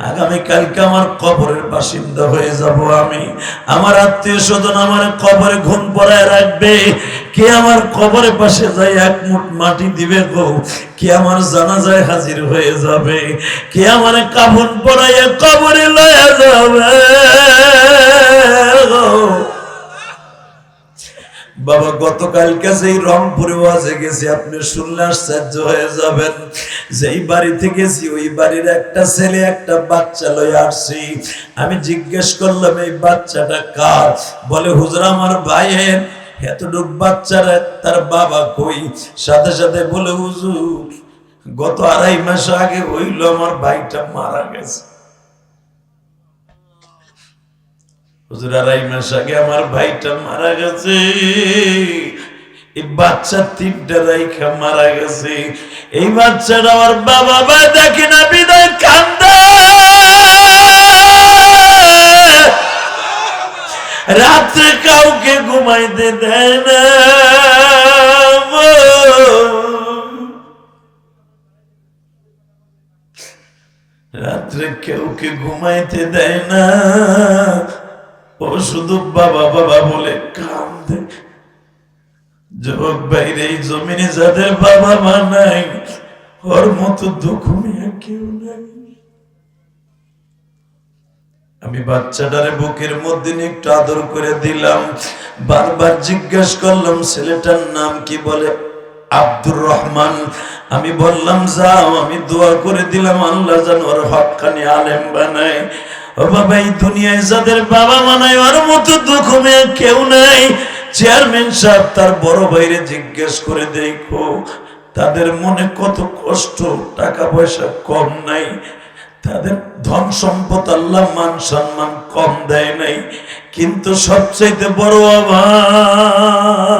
আগামীকালকে আমার কবরের বাসিন্দা হয়ে যাব আমি। আমার আত্মীয় স্বজন আমার কবরে ঘুম পড়ায় রাখবে। কে আমার কবরের পাশে যায় এক মুঠ মাটি দিবে গো, কে আমার জানাজায় হাজির হয়ে যাবে, কে আমার কাফন পরাইয়া কবরে লয়ে যাবে। বাবা গতকালকে যেই রংপুরে ওয়াজে গেছি, আপনি শুনলে আশ্চর্য হয়ে যাবেন। যেই বাড়িতে গেছি ওই বাড়ির একটা ছেলে একটা বাচ্চা লয়ে আসছি। আমি জিজ্ঞেস করলাম এই বাচ্চাটা কার? বলে হুজুর আমার ভাইয়ের। এতটুক বাচ্চারা তার বাবা কই? সাথে সাথে বলে হুজুর গত 2.5 মাস আগে হইল আমার ভাইটা মারা গেছে। হুজুর 2.5 মাস আগে আমার ভাইটা মারা গেছে। এই বাচ্চা 3টা রাইখা মারা গেছে। এই বাচ্চাটা আমার বাবা ভাই দেখে না বিদায় কান্দে। রাত্রে কাউকে ঘুমাইতে দেয় না, রাত্রে কেউকে ঘুমাইতে দেয় না। ও শুধু বাবা বাবা বলে কান্দে। যুবক বাইরে এই জমিনে যাদের বাবা মা নাই, ওর মতো দুঃখ নিয়ে কেউ নাই। আমি বাচ্চাটারে বুকের মধ্যে নিয়ে একটু আদর করে দিলাম। বারবার জিজ্ঞেস করলাম ছেলেটার নাম কি? বলে আব্দুর রহমান। আমি বললাম যাও, আমি দোয়া করে দিলাম আল্লাহ যেন ওর হক্কানি আলেম বানায়। ও বাবা এই দুনিয়ায় যাদের বাবা মা নাই ওর মতো দুঃখ মেয়ে কেউ নাই। চেয়ারম্যান সাহেব তার বড় ভাইরে জিজ্ঞেস করে দেখো তাদের মনে কত কষ্ট। টাকা পয়সা কম নাই, তাদের ধন সম্পদ আল্লাহ মান সম্মান কম দেয় নাই, কিন্তু সবচাইতে বড় অভাব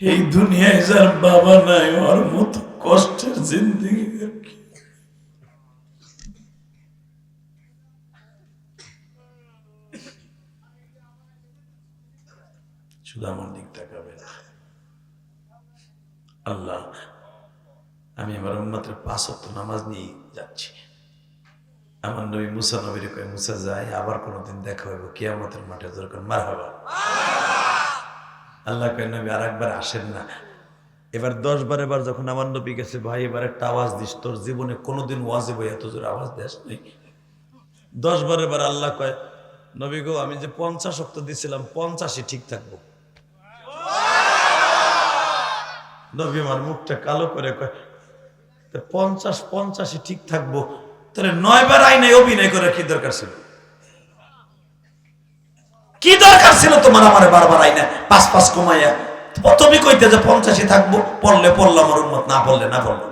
এই দুনিয়ায় যার বাবা নাই ওর মতো কষ্টের জিন্দেগি। শুধু আমার দিক তাকাবেন। আল্লাহ আমি আমার উম্মতের 5 ওয়াক্ত নামাজ নিয়ে যাচ্ছি। আমার নবী মুসা নবীর কয় মুসা যায় আবার কোনদিন দেখা হইব কিয়ামতের মাঠে, দরকার মারহাবা। আল্লাহ কয় নবী আরেকবার আসেন না। এবার 10 বার এবার যখন আমার নবী গেছে, ভাই এবার একটা আওয়াজ দিস, তোর জীবনে কোনোদিন ওয়াজে বই এত জোরে আওয়াজ দেস নাই। 10 বার এবার আল্লাহ কয় নবী গো আমি যে 50 ওয়াক্ত দিছিলাম 50ই ঠিক থাকবো। নবী আমার মুখটা কালো করে কয় 50-50ই ঠিক থাকবো, তাহলে 9 বার আইনে অভিনয় করে কি দরকার ছিল? কি দরকার ছিল তোমার আমার বারবার আইনে 5 কমাইয়া? তুমি কইতে যে 50ই থাকবো, পড়লে পড়লাম আমার উম্মত, না পড়লে না পড়লো।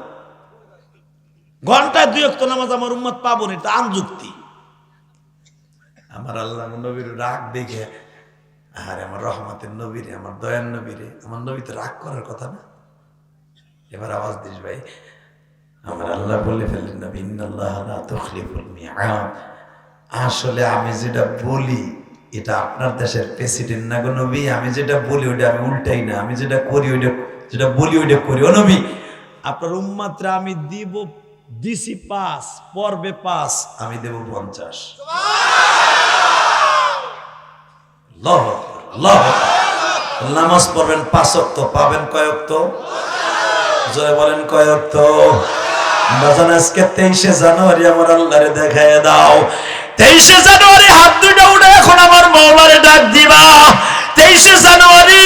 ঘন্টায় 2 ওয়াক্ত নামাজ আমার উম্মত পাবো না, এটা আনযুক্তি। আমার আল্লাহ নবীর রাগ দেখে, আরে আমার রহমতের নবীরে, আমার দয়ার নবীরে, আমার নবী তো রাগ করার কথা না। এবার আওয়াজ দিস ভাই। আমার আল্লাহ বলে ফেললেন নবী ইন্নাল্লাহ লা তুখলিফুল মিআদ। আসলে আমি যেটা বলি এটা আপনার দেশের প্রেসিডেন্ট না গো নবী। আমি যেটা বলি ওটা আমি উল্টাই না, আমি যেটা করি ওইটা, যেটা বলি ওইটা করি। ও নবী আপনার উম্মাতরা আমি দিব, দিছি 5, পর্বে 5, আমি দেব 50। আল্লাহু আকবার, আল্লাহু আকবার। নামাজ পড়বেন 5 ওয়াক্ত, পাবেন কয় ওয়াক্ত? জয় বলেন কয় ওয়াক্ত? বাজান আজকে 23শে জানুয়ারি আমার আল্লাহরে দেখায় দাও। 23শে জানুয়ারি হাত দুটো উঠে এখন আমার মাওলারে ডাক দিবা। 23শে জানুয়ারি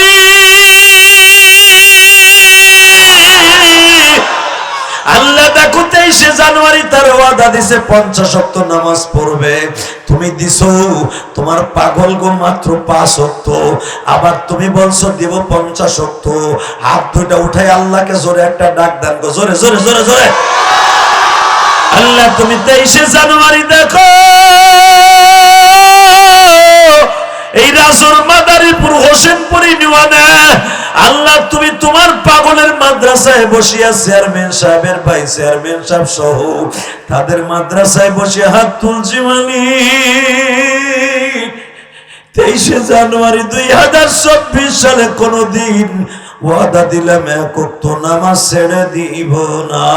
আল্লাহ দেখো 23শে জানুয়ারি তার ওয়াদা দিছে 50 ওয়াক্ত নামাজ পড়বে। তুমি দিছো তোমার পাগল গো মাত্র 5 ওয়াক্ত, আবার তুমি বলছো দিব 50 ওয়াক্ত। হাত দুইটা উঠাই আল্লাহকে জোরে একটা ডাক দেন গো, জোরে জোরে জোরে জোরে। আল্লাহ তুমি 23শে জানুয়ারি দেখো এই রাসূল মাদারীপুর হোসেনপুর ইউনিয়নে আল্লাহ তুমি তোমার পাগলের মাদ্রাসায় বসিয়া চেয়ারম্যান সাহেবের ভাই চেয়ারম্যান সাহেব সহ তাদের মাদ্রাসায় বসে হাত তুলছি মানি 23শে জানুয়ারি 2024 সালে কোনদিন ওয়াদা দিলাম এক ওয়াক্ত নামাজ ছেড়ে দিব না।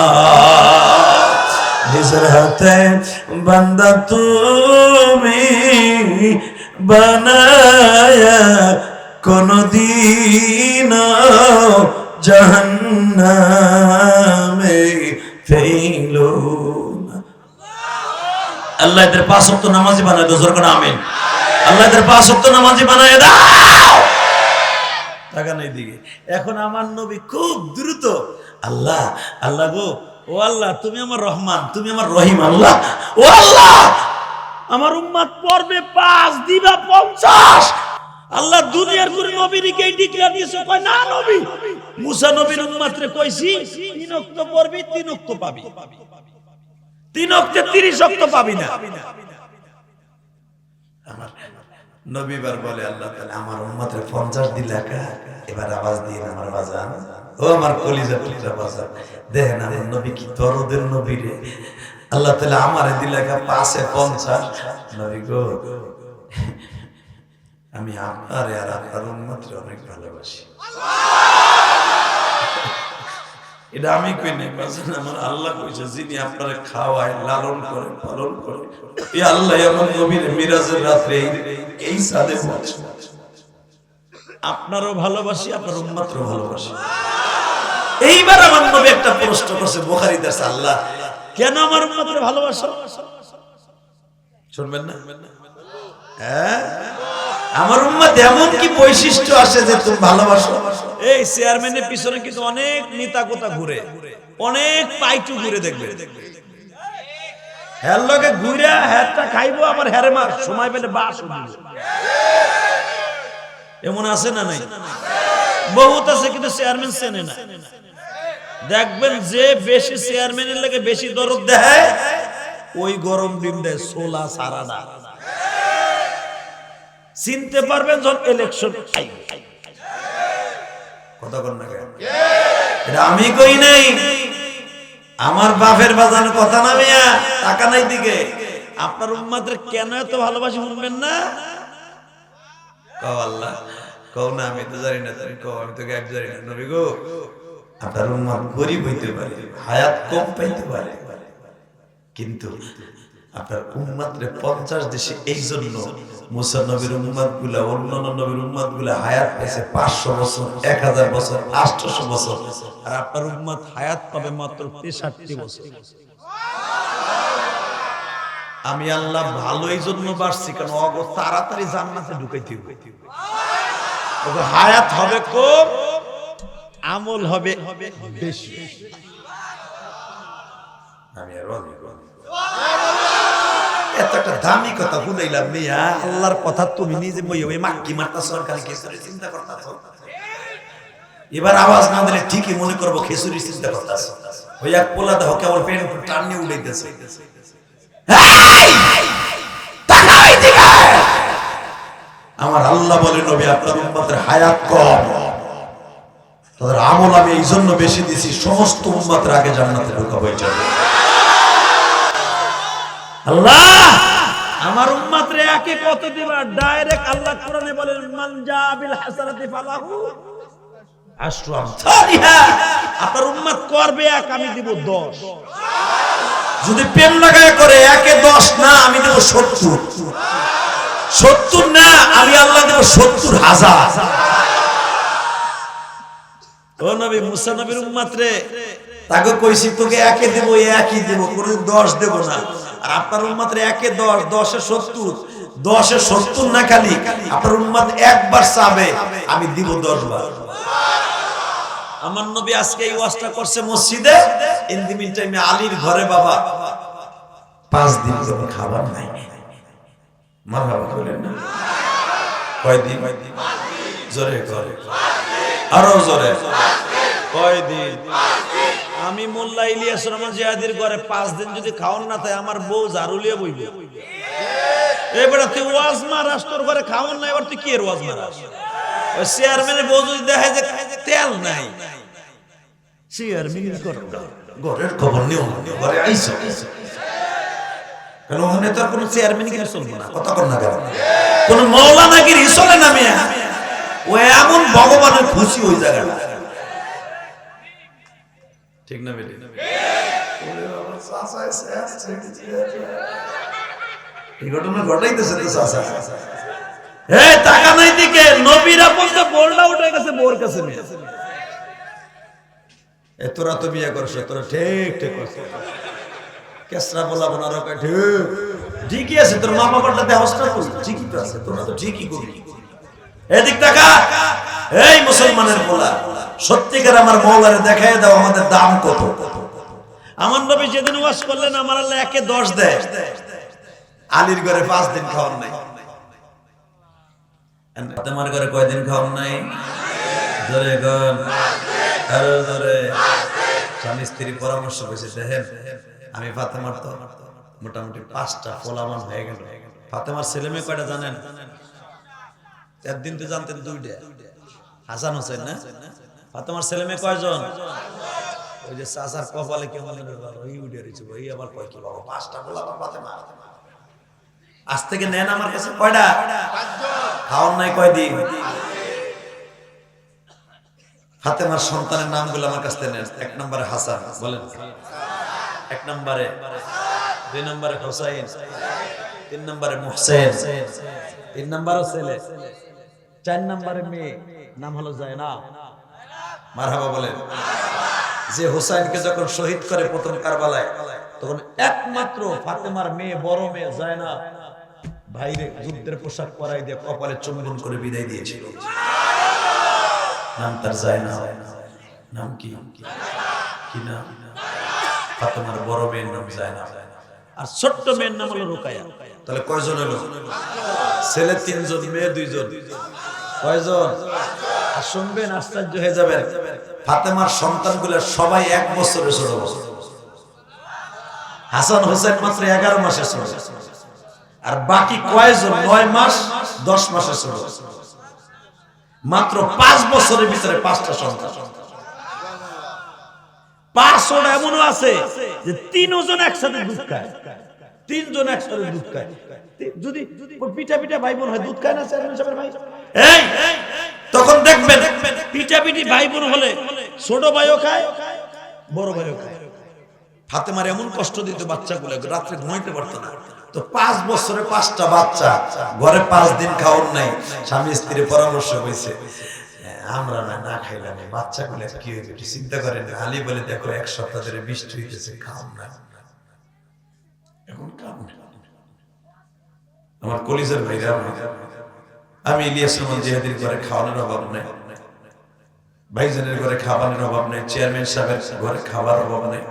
নিজের হাতে বান্দা তুমি বানায়া কোনদিন জাহান্নামে ফেলো না। আল্লাহ এদের 5 ওয়াক্ত নামাজি বানায় দাও, জোরে করে আমিন। আল্লাহ এদের 5 ওয়াক্ত নামাজি বানায় দাও। টাকা নাই দিকে। এখন আমার নবী খুব দ্রুত, আল্লাহ আল্লাহ গো, ও আল্লাহ তুমি আমার রহমান, তুমি আমার রহিম। আল্লাহ ও আল্লাহ আমার উম্মত পড়বে 5 দিবা 50। আল্লাহ দুনিয়ার কোন নবীকে ডিক্লেয়ার দিয়েছে, কয় না নবী মুসা নবীর উম্মতরে কইছি 3 ওয়াক্ত পড়বি 3 ওয়াক্ত পাবি, 3 ওয়াক্তে 30 ওয়াক্ত পাবি না। আমার নবী বার বলে আল্লাহ তাআলা আমার উম্মতের 50 দিলা কা, এবার আওয়াজ দিয়ে আমার বাজান, ও আমার কলিজা টুকরা বাজান, দেখেন আমার নবী কি দরদের নবী রে। আল্লাহ তাআলা আমারে দিলা কা 5 এ 50। নবী গো আমি আপনারে আর আপনার উম্মতরে অনেক ভালোবাসি। এটা আমি কই নাই বাজান, আমার আল্লাহ কইছে যিনি আপনারে খাওয়ায় লালন করে পালন করে, এই আল্লাহ আমার নবীর মিরাজের রাতে এই সাদে পৌঁছে। আপনারও ভালোবাসি, আপনার উম্মতরও ভালোবাসি। এইবার আমার নবী একটা প্রশ্ন করছে বুখারীতে আছে, আল্লাহ কেন আমার উম্মতরে ভালোবাসো? শুনবেন না? হ্যাঁ, আমার উম্মত এমন কি বৈশিষ্ট্য আছে যে তুমি ভালোবাসো? এই চেয়ারম্যানের পিছনে কিন্তু অনেক নেতা কোতা ঘুরে, অনেক পাইটু ঘুরে, দেখবে হ্যার লগে ঘুরে হ্যারটা খাইবো আবার হ্যারে মার সময় পেলে বাস দিবে। এমন আছে না নাই? বহুত আছে, কিন্তু চেয়ারম্যান চেনে না। দেখবেন যে বেশি চেয়ারম্যানের লাগে বেশি দরদ দেয়, ওই গরম ডিম দেয় সোলা সারাদা। চিনতে পারবেন যখন ইলেকশন আইবে। কথা বল না কেন? এটা আমি কই নাই, আমার বাপের বাজানো কথা না মিয়া, টাকা নাই দিকে। আপনার উম্মতের কেন এত ভালোবাসি শুনবেন না? কও আল্লাহ, কও না আমি তো জানি না, তুমি কও, আমি তো গায়েব জানি না। নবী গো আপনার উম্মত গরিব হইতে পারে, হায়াত কম পাইতে পারে, কিন্তু আপনার উম্মতরে 50 দেশে এই জন্য মুসা নবীর উম্মত গুলা অন্যান্য নবীর উম্মত গুলা হায়াত পেয়েছে 500 বছর, 1000 বছর, 800 বছর, আর আপনার উম্মত হায়াত পাবে মাত্র 63 বছর। আমি আল্লাহ ভালো এই জন্য বাড়ছি কারণ ওগো তাড়াতাড়ি জান্নাতে ঢুকাইতে হবে। ওগো হায়াত হবে কম, আমল হবে বেশি। আমি আর এত একটা দামি কথা শুনাইলাম মিয়া, আল্লাহর কথা তুমি নিজে মই ওই মাক্কি মারতা সরকারি খেসুরি চিন্তা করতাছ। এবার আওয়াজ না দিলে ঠিকই মনে করব খেসুরি চিন্তা করতাছ। ওই এক পোলা দেহ কেবল পেন টান নিয়ে উড়াইতেছে। আমার আল্লাহ বলে নবী আপনার উম্মতের হায়াত কম, তাদের আমল আমি এই জন্য বেশি দিছি, সমস্ত উম্মতের আগে জান্নাতে ঢোকাবো। আল্লাহ আমার উম্মতরে একে কত দিবা? ডাইরেক্ট আল্লাহ কোরআনে বলেন মান জাবিল হাসানাতি ফালাহু আশরু আমসালিহা। আপনার উম্মত করবে এক, আমি দিব 10। যদি প্রেম লাগায় করে একে 10 না, আমি দেব 70। 70 না, আমি আল্লাহ দেব 70,000। ও নবী মুসা নবীর উম্মতরে তাকে কইছি তোকে একে দেব, একই দেব, কোনো 10 দেব না। আর আপনার উম্মতের একে 10, 10 এ 70, 10 এ 70 না, খালি আপনার উম্মত একবার চাবে, আমি দিব 10 বার। আমার নবী আজকে এই ওয়াজটা করছে মসজিদে, ইন দি মিন টাইমে আলীর ঘরে বাবা 5 দিন কোনো খাবার নাই। মারহাবা বলেন না? কয় দিন? জোরে করে, আরো জোরে। কয় দিন? আমি মোল্লা ইলিয়াস রহমান জিয়াদির ঘরে 5 দিন যদি খাওন না তাই আমার বউ ঝাড়ুলিয়ে বইবে। এবারে তুই ওয়াজ মারাস, তোর ঘরে খাওন না, এবার তুই কি এর ওয়াজ মারাস? ওই চেয়ারম্যানের বউ যদি দেখে যে তেল নাই, চেয়ারম্যান করো ঘরের খবর নিও, ঘরে আইসো কেন? ওখানে তো কোনো চেয়ারম্যান কি চলবে না, কথা কর না কেন? কোন মৌলানা কি চলে না মিয়া? ও এমন ভগবানের খুশি ওই জায়গাটা, ঠিক না বেটি? এই ঘটনা ঘটাইতেছে তো চাচা। এই টাকা নাই দিকে নবীরা বলতে বোরটা উঠে গেছে বোর কাছে মেয়ে। তোরা তো বিয়ে করছ, তোরা ঠিক ঠিক করছ। কেসরা বলাবো না রকা ঠিক ঠিকই আছে। তোর মা বাবারটা দেহস্তা করছিস ঠিকই তো আছে, তোরা তো ঠিকই করবি। এদিক টাকা এই মুসলমানের বলা সত্যিকার আমার মওলারে দেখায় দাও আমাদের দাম কত। আমার নবী যেদিন ওয়াজ করলেন আমার আল্লাহ 1 এ 10 দেয়। আলীর ঘরে 5 দিন খাওয়ার নাই, তোমার ঘরে কয়দিন খাওয়ার নাই? জোরে গন আরো জোরে। স্বামী স্ত্রী পরামর্শ করেছে, দেখেন আমি ফাতেমার তো মোটামুটি 5টা ফলামান হয়ে গেল। ফাতেমার ছেলে মেয়ে কয়টা জানেন? একদিন তো জানতেন 2টা, হাসান হোসেন না? ফাতেমার ছেলে মেয়ে কয়জন? ওই যে চাচার কপালে কেমন ওই উঠে রয়েছে, ওই আবার কয় কি বাবা 5টা ফলামান ফাতেমা। আজ থেকে নেন আমার কাছে কয়টা? খাওয়ার নাই কয়দিন? ফাতেমার সন্তানের নামগুলো আমার কাছ থেকে নেন। 1 নম্বরে হাসান, বলেন 1 নম্বরে, 2 নম্বরে হোসাইন, 3 নম্বরে মুহসিন, 3 নম্বরে ছেলে, 4 নম্বরে মেয়ে, নাম হলো জায়নাব। মারহাবা বলেন। যে হোসাইনকে যখন শহীদ করে প্রথম কারবালায়, তখন একমাত্র ফাতেমার মেয়ে, বড় মেয়ে জায়নাব ভাইরে যুদ্ধের পোশাক পরাই দিয়ে কপালে চুম্বন করে বিদায় দিয়েছিল। নাম তার জায়নাব। নাম কি? কি নাম? ফাতেমার বড় মেয়ের নাম জায়নাব, আর ছোট্ট মেয়ের নাম হলো রুকায়া। তাহলে কয়জন হলো? ছেলে 3 জন, মেয়ে 2 জন। কয়জন? আর শুনবেন আশ্চর্য হয়ে যাবেন, ফাতেমার সন্তানগুলো সবাই 1 বছরের ছোট। হাসান হোসেন মাত্র 11 মাসের ছোট, আর বাকি কয়জন 9 মাস 10 মাসের ছোট। মাত্র 5 বছরের ভিতরে 5টা সন্তান। 5 এমনও আছে যে 3 জন একসাথে দুধ খায়, 3 জন একসাথে দুধ খায়। যদি পিঠা পিঠা ভাই বোন হয় দুধ খায় না চেয়ারম্যান সাহেবের ভাই? এই তখন দেখবেন পিঠা পিঠি ভাই বোন হলে ছোট ভাইও খায়, বড় ভাইও খায়। ফাতেমার এমন কষ্ট দিত বাচ্চাগুলো, রাত্রে ঘুমাইতে পারতো না। তো 5 বছরে 5টা বাচ্চা, ঘরে 5 দিন খাওয়ার নাই। স্বামী স্ত্রীর পরামর্শ হয়েছে, আমরা না খাইলাম বাচ্চাগুলো কি হয়েছে চিন্তা করেন। আলী বলে, দেখো 1 সপ্তাহ ধরে বৃষ্টি হইতেছে, খাও না, এখন খাও না। আমার কলিজার ভাইরা, আমি ইলিয়াস রহমান জিহাদির ঘরে খাওয়ানোর অভাব নাই, ভাইজানের ঘরে খাবারের অভাব নেই, চেয়ারম্যান সাহেবের ঘরে খাবার অভাব নেই,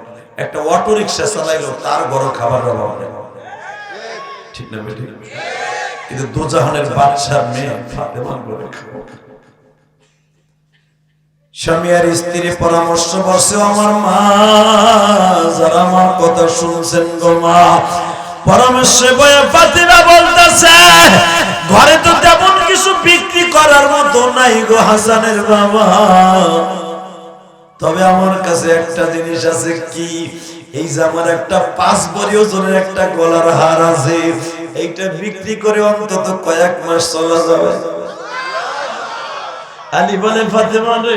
একটা অটো রিক্সা চালাইলো তার ঘরে খাবার অভাব নেই, ঠিক না বেটি? কিন্তু দোজাহানের বাদশার মেয়ে ফাতেমার ঘরে খাবো। স্বামী আর স্ত্রী পরামর্শ বসে, আমার মা যারা আমার কথা শুনছেন গো মা, পরামর্শে বয়ে ফাতেমা বলতেছে, ঘরে তো তেমন কিছু বিক্রি করার মতো নাই গো হাসানের বাবা, তবে আমার কাছে একটা জিনিস আছে। কি? এই যে আমার একটা 5 ভরি ওজনের একটা গলার হার আছে, এইটা বিক্রি করে অন্তত কয়েক মাস চলা যাবে। আলী বলে, ফাতেমা রে,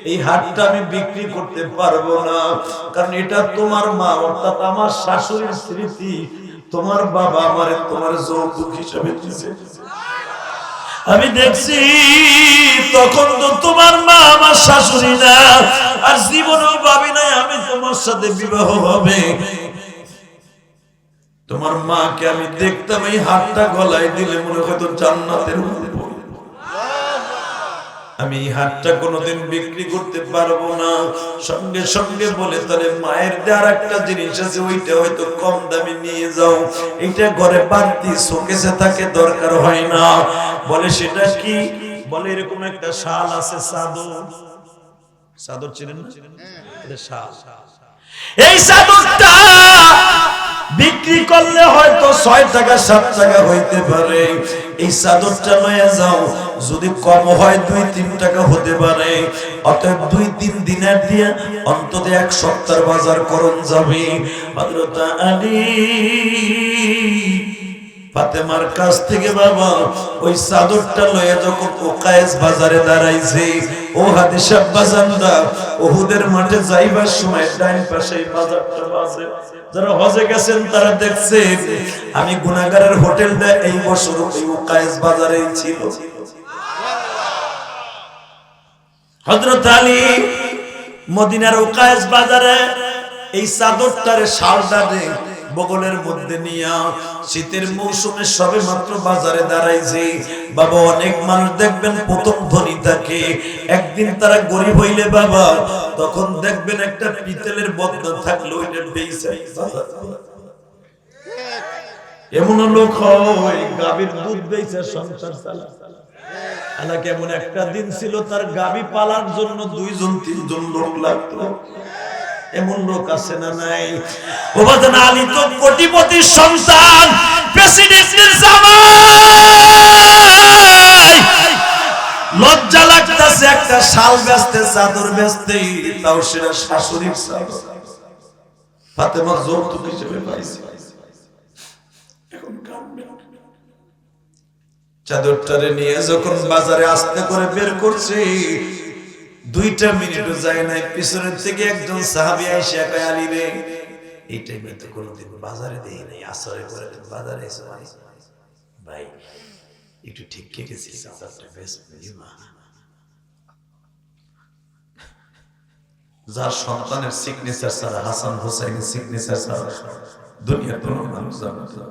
এই হারটা আমি বিক্রি করতে পারবো না, কারণ এটা তোমার মা অর্থাৎ আমার শাশুড়ির স্মৃতি, তোমার বাবা আমারে তোমার যৌতুক হিসেবে দিয়েছে। আমি দেখছি তখন তো তোমার মা আমার শাশুড়ি না, আর জীবনেও ভাবি নাই আমি তোমার সাথে বিবাহ হবে। তোমার মাকে আমি দেখতাম এই হাতটা গলায় দিলে মনে হতো জান্নাতের মধ্যে। আমি এই হাতটা কোনোদিন বিক্রি করতে পারবো না। সঙ্গে সঙ্গে বলে, তাহলে মায়ের দেওয়ার একটা জিনিস আছে, ওইটা হয়তো কম দামে নিয়ে যাও, এটা ঘরে বাড়তি শোকেসে থাকে, দরকার হয় না। বলে, সেটা কি? বলে, এরকম একটা শাল আছে, চাদর। চাদর চিনেন না? এটা শাল। এই চাদরটা বিক্রি করলে হয়তো 6 টাকা 7 টাকা হইতে পারে। এই চাদরটা লয়ে যাও, যদি কম হয় 2-3 টাকা হতে পারে। অতএব 2-3 দিনের দিয়ে অন্তত 1 সপ্তাহের বাজার করণ যাবে। হযরত আলী ফাতেমার কাছ থেকে বাবা ওই চাদরটা লয়ে যখন ওকায়েস বাজারে দাঁড়াইছে, ও হাদিসা বাজানরা ওহুদের মাঠে যাইবার সময় ডাইন পাশে এই বাজারটা বাজে। যারা হজে গেছেন তারা দেখছেন আমি গুনাহগারের হোটেল দেয় এই বছর ওই ওকায়েস বাজারেই ছিল। হযরত আলী মদিনার ওকায়েস বাজারে এই চাদরটারে শালটারে বগলের মধ্যে নিয়া শীতের মৌসুমে সবে মাত্র বাজারে দাঁড়াইছে। বাবা অনেক মানুষ দেখবেন প্রথম ধনী থাকে, একদিন তারা গরিব হইলে বাবা তখন দেখবেন একটা পিতলের বদনা থাকলো ওইটা বেইছে। এমন লোক হয় গাভীর দুধ বেইছে সংসার চালায়। আল্লাহ কেমন একটা দিন ছিল তার গাভী পালার জন্য 2-3 লোক লাগতো। এমন লোক আছে না নাই? ওবাদান আলী তো কোটিপতির সন্তান, প্রেসিডেন্টের জামাই। লজ্জা লাগতাছে একটা শাল বেচতে, চাদর বেচতে, তাও সেটা শাশুড়ির চাদর। ফাতেমা যৌতুক হিসেবে পাইছে। এখন কাঁদবে। চাদরটারে নিয়ে যখন বাজারে আস্তে করে বের করছে, 2টা মিনিটও যায় নাই, পিছনের থেকে একজন সাহাবী আইসা কয়, আলী রে এই টাইমে তো কোনোদিন বাজারে দেই নাই, আসরে করে বাজারে এসে ভাই একটু ঠিক কে গেছি চাদরটা বেশ বুঝিমা। যার সন্তানের সিগনেচার ছাড়া, হাসান হোসেনের সিগনেচার ছাড়া দুনিয়ার কোনো মানুষ জানে না,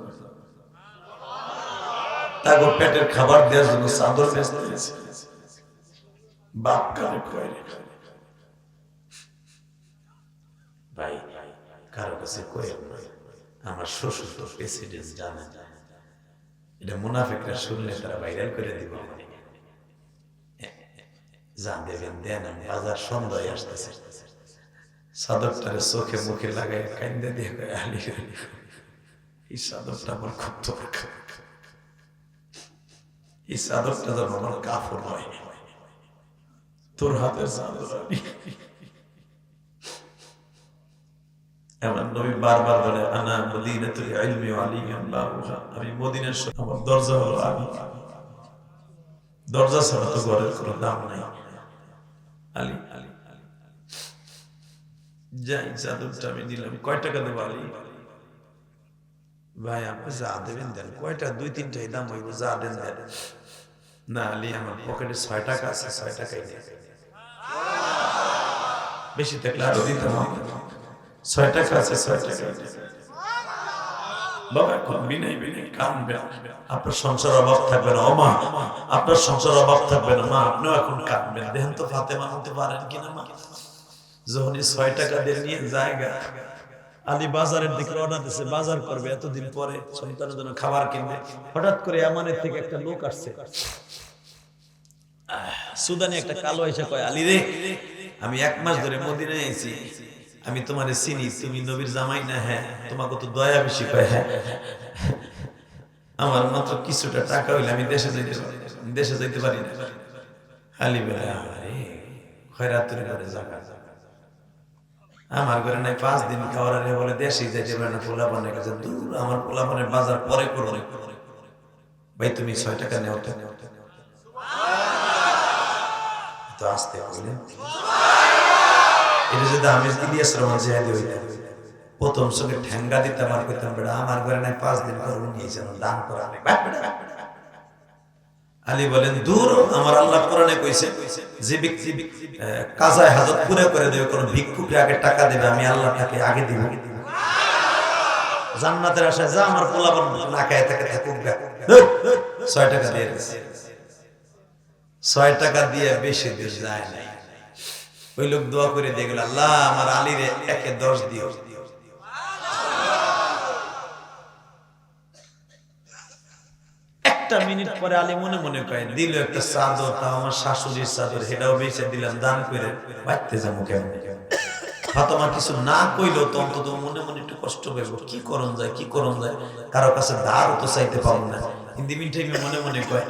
তাকে পেটের খাবার দেওয়ার জন্য চাদর বেচতে গেছে। বাপ কারে কয় ভাই কারো কাছে কয় আমার শ্বশুর তো প্রেসিডেন্ট জানে, এটা মুনাফিকরা শুনলে তারা ভাইরাল করে দিব। যা দেবেন দেন, আমি বাজার সন্ধ্যায় আসতেছে। চাদরটারে চোখে মুখে লাগাই কান্দে দিয়ে কয়, আলী এই চাদরটা আমার খুব দরকার, এই চাদরটা যেন আমার কাফন হয়, তোর হাতের চাদর। আমার নবী বারবার বলে, আনা মদিনাতুল ইলমি ওয়া আলিয়্যুন বাবুহা, আমি মদিনার আমার দরজা হলো আলী, দরজা ছাড়া তো ঘরের কোনো দাম নাই। আলী আলী যাই চাদরটা আমি নিলাম, কয় টাকা দেবো আলী? ভাই আপনি যা দেবেন দেন। কয়টা? 2-3টাই দাম হইব, যা দেন দেন। না আলী আমার পকেটে 6 টাকা আছে, 6 টাকাই নেই, বেশি থাকলে আরো দিতাম। 6 টাকা আছে, 6 টাকা বাবা এখন বিনয় বিনয় কাঁদবে। আপনার সংসার অভাব থাকবে না, ও মা আপনার সংসার অভাব থাকবে না, মা আপনিও এখন কাঁদবেন। দেখেন তো ফাতেমা হতে পারেন কিনা মা। যখনই 6 টাকা দিয়ে নিয়ে জায়গা আলী বাজারের দিকে রওনা দিয়েছে, বাজার করবে, এতদিন পরে সন্তানের জন্য খাবার কিনবে। হঠাৎ করে আমানের থেকে একটা লোক আসছে, সুদানি একটা কালো এসে কয়, আলী রে আমি 1 মাস ধরে মদিনায় আছি, আমি তোমারে চিনি, তুমি নবীর জামাই না? হ্যাঁ। তোমাকে তো দয়া বেশি। কয় হ্যাঁ, আমার মাত্র কিছুটা টাকা হইলে আমি দেশে যাইতে পারি না। আলী বলে, আরে খয়রাতের ঘরে জায়গা, আমার ঘরে নাই 5 দিন খাওয়ার আগে বলে দেশে যাইতে পারে না, পোলাপানের কাছে দূর, আমার পোলাপানের বাজার পরে করো। ভাই তুমি 6 টাকা নেও তো আসতে বললেন। এটা যদি আমি ইলিয়াস রহমান জিহাদি হইতাম, প্রথম সঙ্গে ঠ্যাঙ্গা দিতাম আর কইতাম, বেটা আমার ঘরে নাই 5 দিন করবো, নিয়েছেন দান করা নেই। আলী বলেন, দূর, আমার আল্লাহ কোরআনে কইছে যে ব্যক্তি কাজায় হাজত পুরো করে দেবে, কোন ভিক্ষুকে আগে টাকা দেবে, আমি আল্লাহ তাকে আগে দিব জান্নাতের আশায়। যা আমার পোলাপান না খায় থাকে থাকুক, 6 টাকা দিয়ে 6 টাকা দিয়ে বেশি দিন যায় নাই। ওই লোক দোয়া করে দিয়ে গেল, আল্লাহ আমার আলীরে 1-এ 10 দিও। একটা মিনিট পরে আলী মনে মনে কয়, দিল একটা চাদর, তা আমার শাশুড়ির চাদর, সেটাও বেঁচে দিলাম দান করে, বাড়তে যাবো কেমন। ফাতেমা কিছু না কইলেও তো অন্তত মনে মনে একটু কষ্ট পাইব, কি করণ যায়, কি করণ যায়, কারো কাছে ধারও তো চাইতে পাবো না। কিন্তু মিনিট মনে মনে কয়,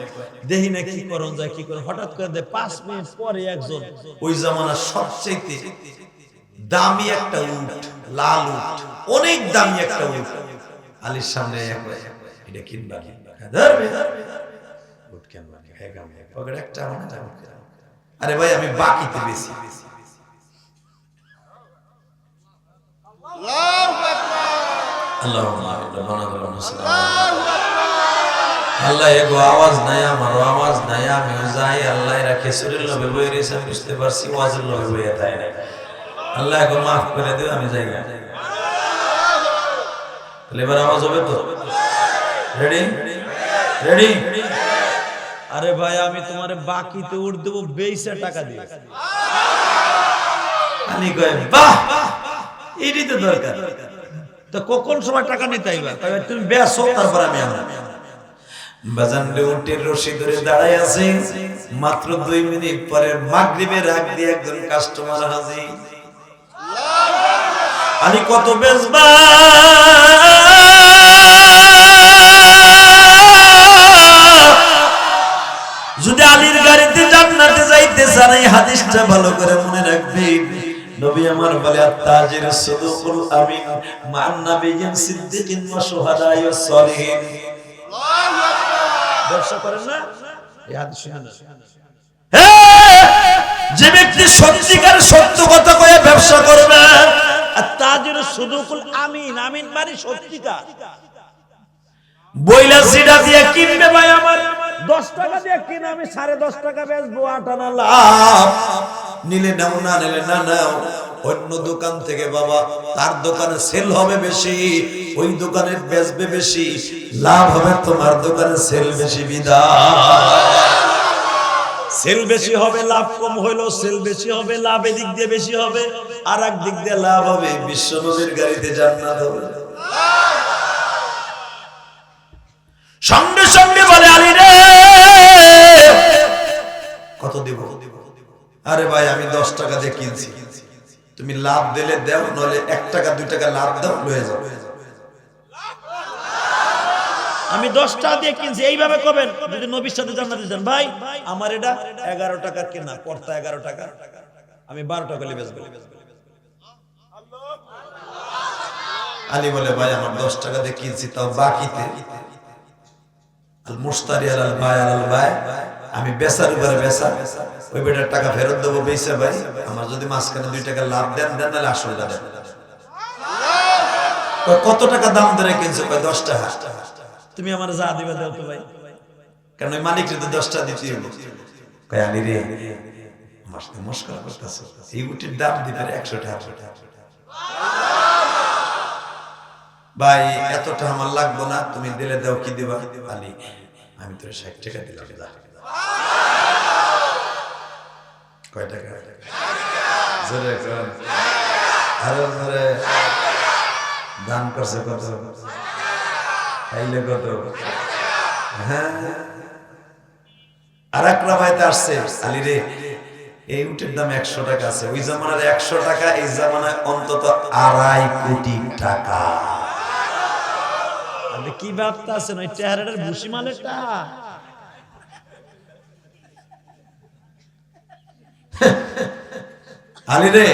দেখি না কি করণ যায়, কি করে। হঠাৎ করে 5 মিনিট পরে একজন, ওই জামানার সবচেয়ে দামি একটা উট, লাল উট, অনেক দামি একটা উট, আলীর সামনে এটা কিনবা ধরবে বুট কিনবা পকেটে একটা আরে ভাই আমি বাকিতে বেশি আল্লাহ এগো আওয়াজ নাই আমারও আওয়াজ নাই আমিও যাই আল্লাহ এরা খেসুরের লোভে বয়ে রয়েছে আমি বুঝতে পারছি ওয়াজের লোভে বইয়ে তাই নাই আল্লাহ এগো মাফ করে দিও আমি যাই না তাহলে এবার আওয়াজ হবে তো রেডি রেডি আরে ভাই আমি তোমারে বাকিতে উঠ দেবো 20 টাকা দিয়ে আলী কয় বাহ এটাই তো দরকার তো কখন সময় টাকা নিতে আইবা তুমি বেসো তারপর আমি আমরা বাজানরে উটের রশি ধরে দাঁড়ায় আছে মাত্র 2 মিনিট পরে মাগরিবের আগ দিয়ে একজন কাস্টমার হাজির আলী কত বেচবা যদি আলীর গাড়িতে জান্নাতে যাইতে চান এই হাদিসটা ভালো করে মনে রাখবেন নবী আমার বলে আত-তাজির সাদুকুল আমিন মান নাবিয়্যিন সিদ্দিকিন ওয়া শুহাদা'i ওয়াস সালিহিন ব্যবসা করেন না এই হাদিস শুনেন যে ব্যক্তি সত্যিকার সত্য কথা কয়ে ব্যবসা করবে আত-তাজির সাদুকুল আমিন আমিন মানে সত্যিকার বইলা সিডা দিয়ে কিনবে ভাই আমার 10 টাকা দিয়ে কিনে আমি 10.5 টাকা বেচবো 8 আনা লাভ নিলে নাও না নিলে না নাও অন্য দোকান থেকে বাবা তার দোকানে সেল হবে বেশি ওই দোকানে বেচবে বেশি লাভ হবে তোমার দোকানে সেল বেশি বিদায় সেল বেশি হবে লাভ কম হইলো সেল বেশি হবে লাভ এদিক দিয়ে বেশি হবে আর এক দিক দিয়ে লাভ হবে বিশ্বনবীর গাড়িতে জান্নাত হবে সঙ্গে সঙ্গে বলে আলী রে কত দিব আরে ভাই আমি 10 টাকা দিয়ে কিনছি তুমি লাভ দিলে দাও নলে 1 টাকা 2 টাকা লাভ দাও লয়ে যাও আমি 10 টাকা দিয়ে কিনছি এইভাবে কবেন যদি নবীর সাথে জান্নাতে যান ভাই আমার এটা 11 টাকা কেনা পড়তা 11 টাকা আমি 12 টাকা লিবেস আলী বলে ভাই আমার 10 টাকা দিয়ে কিনছি তাও বাকিতে আল মুশতারি আল বায় আল বায় আমি বেচার উপরে বেচা ওই বেটার টাকা ফেরত দেবো বেচা ভাই আমার যদি মাঝখানে 2 টাকা লাভ দেন দেন নাহলে আসল দেন কত টাকা দাম ধরে কিনছো কয় 10 টাকা তুমি আমার যা দিবা দাও তো ভাই কারণ ওই মালিককে তো 10 টাকা দিতে হবে কয় আলী রে আমার সাথে মস্করা করতেছো এই উটির দাম দিতে 100 টাকা ভাই এতটা আমার লাগবে না তুমি দিলে দাও কি দিবা আলী আমি তোর 60 টাকা দিলাম যা কয় টাকা জোরে কর আরে জোরে দান করছে কত আইলে কত হ্যাঁ আরেকটা ভাইতে আসছে আলী রে এই উটের দাম 100 টাকা আছে ওই জামানার 100 টাকা এই জামানায় অন্তত 2.5 কোটি টাকা আপনি কি ভাবতাছেন ওই চেহারাটার ভুসি মালেরটা আলী রে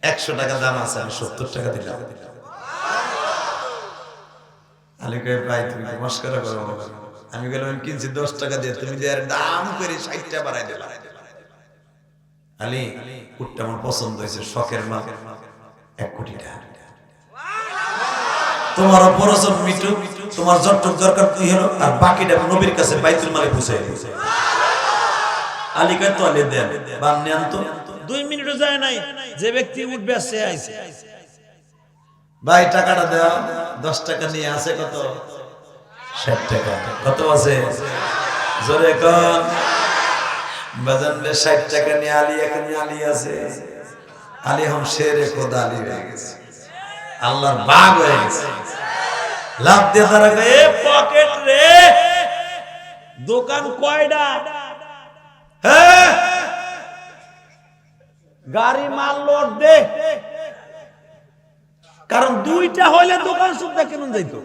100 টাকা দাম আছে আমি 70 টাকা দিলাম আলী কয় ভাই তুমি মস্করা করো আমি গেলাম আমি কিনছি 10 টাকা দিয়ে তুমি যে দাম করে 60 টাকা বাড়াই দিলা আলী উটটা আমার পছন্দ হয়েছে শখের মাল 1 কোটি টাকা তোমার অপরজন মিটু তোমার যতটুক দরকার তুই হলো আর বাকিটা নবীর কাছে বাইতুল মালে পৌঁছাই দিও আলী কয় তো আলী দেন বান নেন তো 2 মিনিটও যায় নাই যে ব্যক্তি উঠবে সে আইছে ভাই টাকাটা দাও 10 টাকা নিয়ে আছে কত 60 টাকা কত আছে জোরে কোন বাজানলে 60 টাকা নিয়ে আলী এখানে আলী আছে আলী হম শেরে খোদা আলী হয়ে গেছে আল্লাহর বাগ হয়ে গেছে লাভ দিয়ে তারা এ পকেট রে দোকান কয়টা হ্যাঁ গাড়ি মাল লোড দে কারণ 2টা হইলে দোকান সুদ্ধা কেন যাইতো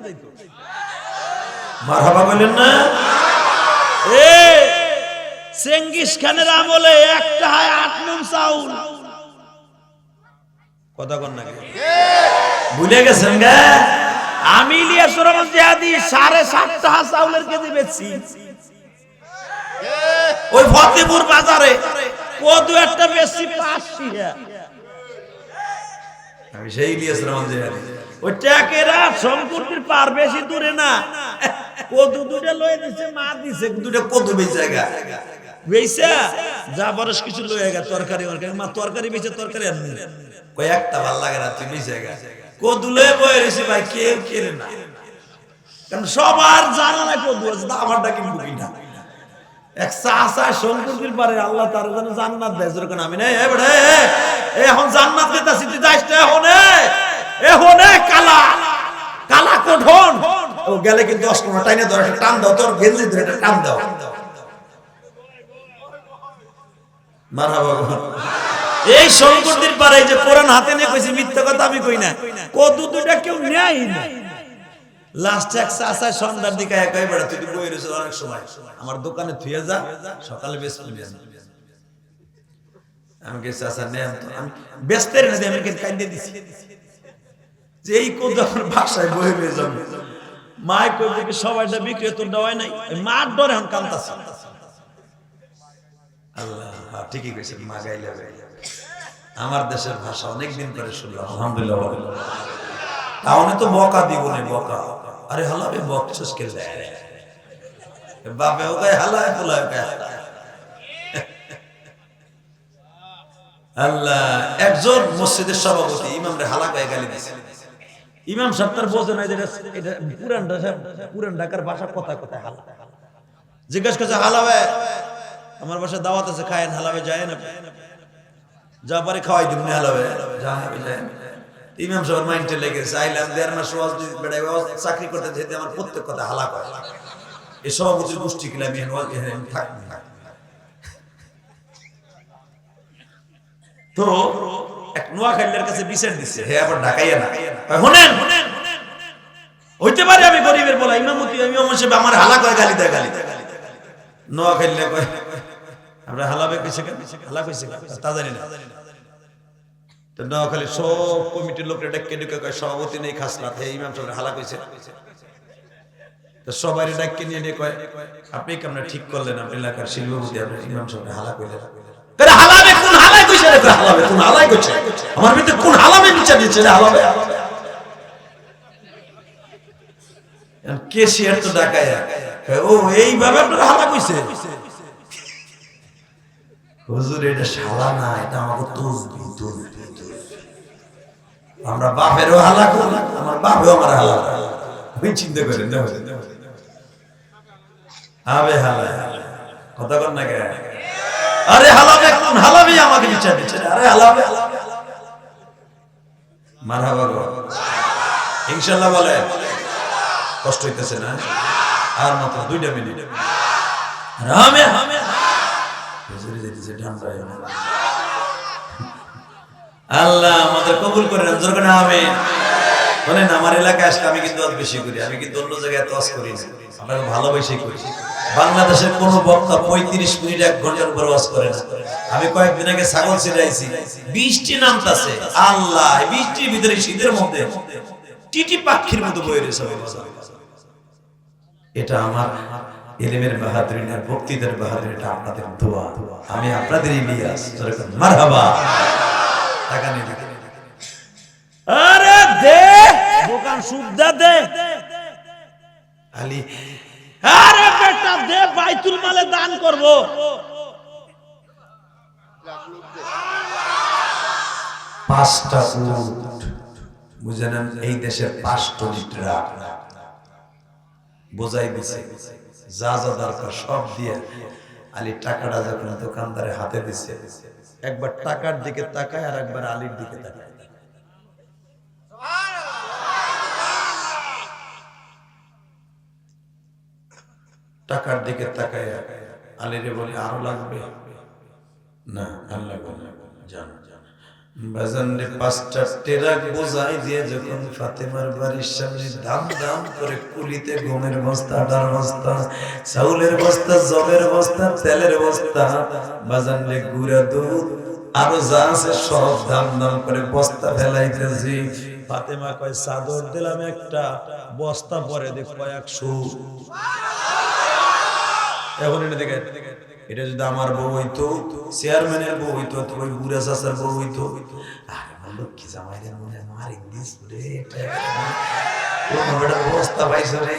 মারহাবা বলেন না এ চেঙ্গিস খানের আমলে একটা হয় 8 মণ চাউল কথা কন নাকি ভুলে গেছেন গা আমি ইলিয়াস রহমান জিহাদি 7.5 টাকা চাউলের কেজি বেচছি ওই ফতেপুর বাজারে, কদু একটা বেচছি 5 টাকা। আমি সেই ইলিয়াস রহমান জিহাদি। ওই টাকেরা শঙ্করপুর পার বেশি দূরে না, কদু দুটো লয়ে দিছে, মা দিছে দুটো কদু বেচ জায়গা বেইসা যা বরস কিছু লয়ে গেছে তরকারি মা তরকারি বেচে তরকারি আননি কয়েকটা ভাল লাগে না, তুমি বেচ জায়গা কদু লয়ে বয়ে রয়েছে ভাই, কেউ কেড়ে না, কারণ সবার জানা না কদু আছে, আমারটা কিনবো কিনা। এক চাচা শঙ্করপুর পারে, আল্লাহ তার জন্য জান্নাত দেয়, যেরকম আমি না এখন জান্নাত দিতেছি, তুই যাইস না এহনে কালা কালা কঠন ও গেলে কিন্তু অষ্টম টাইনে ধরে একটা টান দাও, তোর গেঞ্জি ধরে একটা টান দাও। মারহাবা। এই শঙ্করপুর পারে যে কোরআন হাতে নিয়ে কইছি, মিথ্যা কথা আমি কই না, কদু দুটা কেউ নেয় না। লাস্ট এক চাচা সন্ধ্যার দিকে একাই বেড়া, তুই বই রয়েছে অনেক সময়, আমার দোকানে থুয়ে যা, সকালে বেশ নিয়ে যা। আমি গেছি চাচা নেন, আমি ব্যস্ত না দিয়ে আমি কাইন্দে দিছি যে এই কদু আমার বাসায় বয়ে বয়ে যাবে। মায় কই দেখি সবাইটা বিক্রি তোর দেওয়াই নাই, মার ডরে এখন কান্দাছে। আল্লাহ ঠিকই কইছে, মা গাইলে আমার দেশের ভাষা অনেকদিন পরে শুনলাম, আলহামদুলিল্লাহ। তাহলে তো বকা দিব না, বকা আরে হালাবে বকছস কে যায় বাপে ও গায় হালায় ফুলায় গায়। আল্লাহ একজন মসজিদের সভাপতি ইমামরে হালা গায়ে গালি দিয়েছে। ইমাম সাহেব তার বোঝে না, এটা পুরান ঢাকার ভাষা কথা কথা হালা। জিজ্ঞাসা করছে হালাবে, আমার বাসায় দাওয়াত আছে, খায়েন, হালাবে যায় না, যা পারে খাওয়াই দিব না, হালাবে যা হবে যায়। ইমাম সাহেবের মাইন্ডে লেগেছে, আইলাম 1.5 মাস ওয়াজ বেড়াই চাকরি করতে যেতে আমার প্রত্যেক কথা হালা করে। এই সভাপতির গোষ্ঠী কিলা আমি থাকবো না। তো এক নোয়াখালীর কাছে বিচার দিছে, হে আবার ঢাকাইয়া না শুনেন হইতে পারে আমি গরিবের বলা ইমামতি ইমাম হিসেবে আমার হালা করে গালি দেয়, গালি নোয়াখালী কয় আমরা হালাবে কইছে কেন, হালা কইছে তা জানি না। তো নোয়াখালী সব কমিটির লোকের ডাক্কে ঢুকে কয় সভাপতি নেই খাসলাত, হে ইমাম সাহেব হালা কইছে। তো সবাই ডাক্কে নিয়ে নিয়ে কয় আপনি কেমন ঠিক করলেন, আপনি এলাকার শিল্পপতি, আপনি ইমাম সাহেব হালা কইলেন। তারে হালাবে কোন হালাই কইছে রে, হালাবে কোন হালাই কইছে, আমার ভিতরে কোন হালাবে বিচার দিচ্ছে রে, হালাবে কে শেয়ার তো ডাকায়া ও এইভাবে আপনারা হালা কইছে। হুজুর এটা শালা না, এটা আমাকে তুজবি তুজবি। আমরা বাপেরও হালা করি, আমার বাপেও আমার হালা করে, আমি চিন্তা করেন আবে হালা কথা কর না কে, আরে হালাবে কোন হালাবে আমাকে বিচার দিচ্ছে, আরে হালাবে মারহাবা গো ইনশাআল্লাহ বলে। কষ্ট হইতেছে না, আর মাত্র 2 মিনিট। রামে রামে হুজুরে যেতেছে ঢামরায়। আল্লাহ আমাদের কবুল করেন, জোরে করে আমিন বলেন। আমার এলাকায় আসলে আমি কিন্তু ওয়াজ বেশি করি, আমি কিন্তু অন্য জায়গায় এত ওয়াজ করি না, আমরা ভালোবেসেই করি। বাংলাদেশের কোন বক্তা 35 মিনিট 1 ঘন্টার উপর ওয়াজ করে না। আমি কয়েকদিন আগে ছাগল ছিড়াইছি, বৃষ্টি নামতাছে, আল্লাহ বৃষ্টির ভিতরে শীতের মধ্যে টিটি পাখির মতো বয়ে রয়েছে। এটা আমার ইলমের বাহাদুরি না, বক্তৃতার বাহাদুরি, এটা আপনাদের দোয়া। আমি আপনাদের ইলিয়াস, মারহাবা। টাকা নিয়ে আরে দে দোকান সুবিধা দে আলী, আরে বেটা দে, বাইতুল মালে দান করব। 5টা উট বুঝেন, এই দেশের 5 টন ট্রাক বোঝাই দিছে, যা যা দরকার সব দিয়ে আলী টাকাটা যখন দোকানদারের হাতে দিছে, একবার টাকার দিকে তাকায় আর একবার আলীর দিকে তাকায়। টাকার দিকে তাকায় আলীরে বলে আরো লাগবে না, আল্লাহ বলে জান বাজানে 5টা ট্রাক বোঝাই দিয়ে যখন ফাতেমার বাড়ির সামনে দাম দাম করে কুলিতে গমের বস্তা, আটার বস্তা, চাউলের বস্তা, জবের বস্তা, তেলের বস্তা, বাজানে গুড়া দুধ আরো যা আছে সব দাম দাম করে বস্তা ফেলাইতেছি, ফাতেমা কয় চাদর দিলাম একটা, বস্তা পরে দেখ কয়েকশো। এখন এটা দেখেন, এটা যদি আমার বউ হইতো, চেয়ারম্যানের বউ হইতো, ওই বুড়া চাচার বউ হইতো, আরে বলো কি জামাই রে মনে মারি দিস রে, এটা বস্তা পাইছো রে,